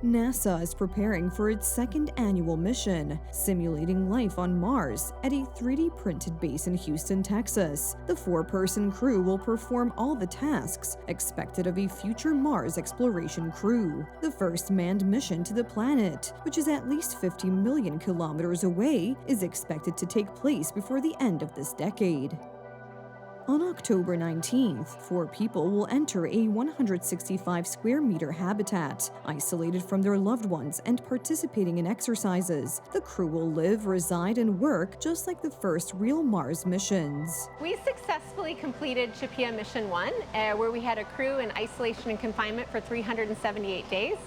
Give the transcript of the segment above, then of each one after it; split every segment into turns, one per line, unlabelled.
NASA is preparing for its second annual mission, simulating life on Mars at a 3D printed base in Houston, Texas. The four-person crew will perform all the tasks expected of a future Mars exploration crew. The first manned mission to the planet, which is at least 50 million kilometers away, is expected to take place before the end of this decade. On October 19th, 4 people will enter a 165 square meter habitat, isolated from their loved ones and participating in exercises. The crew will live, reside, and work just like the first real Mars missions.
We successfully completed CHAPEA Mission 1, where we had a crew in isolation and confinement for 378 days.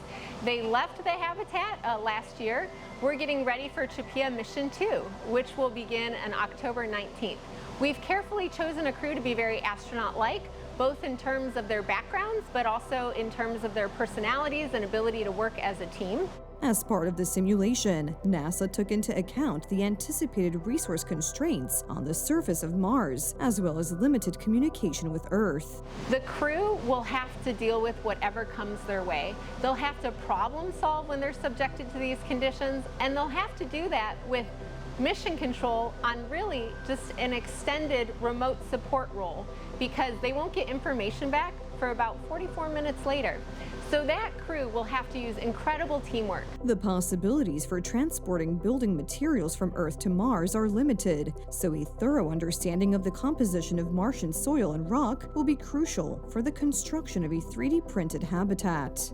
They left the habitat last year. We're getting ready for CHAPEA Mission 2, which will begin on October 19th. We've carefully chosen a crew to be very astronaut-like, both in terms of their backgrounds, but also in terms of their personalities and ability to work as a team.
As part of the simulation, NASA took into account the anticipated resource constraints on the surface of Mars, as well as limited communication with Earth.
The crew will have to deal with whatever comes their way. They'll have to problem solve when they're subjected to these conditions, and they'll have to do that with mission control on really just an extended remote support role, because they won't get information back for about 44 minutes later. So that crew will have to use incredible teamwork.
The possibilities for transporting building materials from Earth to Mars are limited, so a thorough understanding of the composition of Martian soil and rock will be crucial for the construction of a 3D printed habitat.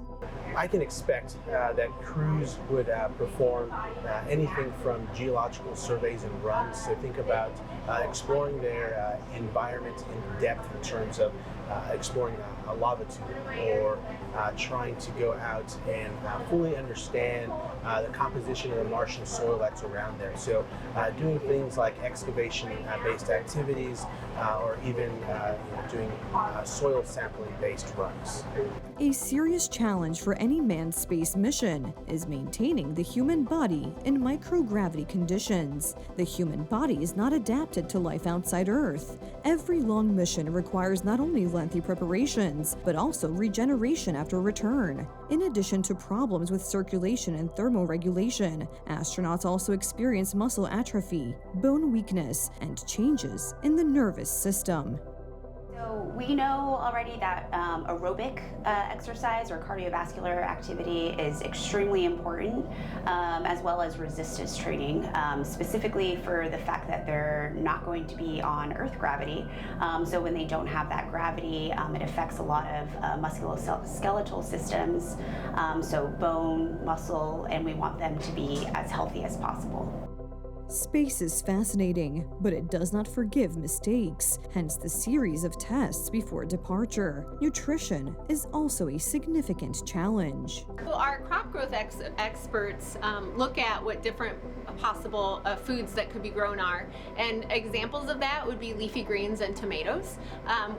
I can expect that crews would perform anything from geological surveys and runs. So think about exploring their environment in depth in terms of exploring a lava tube, or trying to go out and fully understand the composition of the Martian soil that's around there. So doing things like excavation-based activities, or even doing soil sampling-based runs.
A serious challenge for any manned space mission is maintaining the human body in microgravity conditions. The human body is not adapted to life outside Earth. Every long mission requires not only lengthy preparations, but also regeneration after return. In addition to problems with circulation and thermoregulation, astronauts also experience muscle atrophy, bone weakness, and changes in the nervous system.
So we know already that aerobic exercise or cardiovascular activity is extremely important, as well as resistance training, specifically for the fact that they're not going to be on Earth gravity. So when they don't have that gravity, it affects a lot of musculoskeletal systems, so bone, muscle, and we want them to be as healthy as possible.
Space is fascinating, but it does not forgive mistakes, hence the series of tests before departure. Nutrition is also a significant challenge.
So our crop growth experts look at what different possible foods that could be grown are, and examples of that would be leafy greens and tomatoes,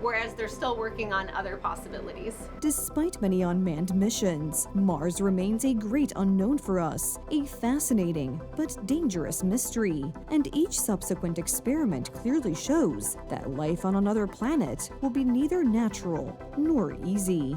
whereas they're still working on other possibilities.
Despite many unmanned missions, Mars remains a great unknown for us, a fascinating but dangerous mystery. And each subsequent experiment clearly shows that life on another planet will be neither natural nor easy.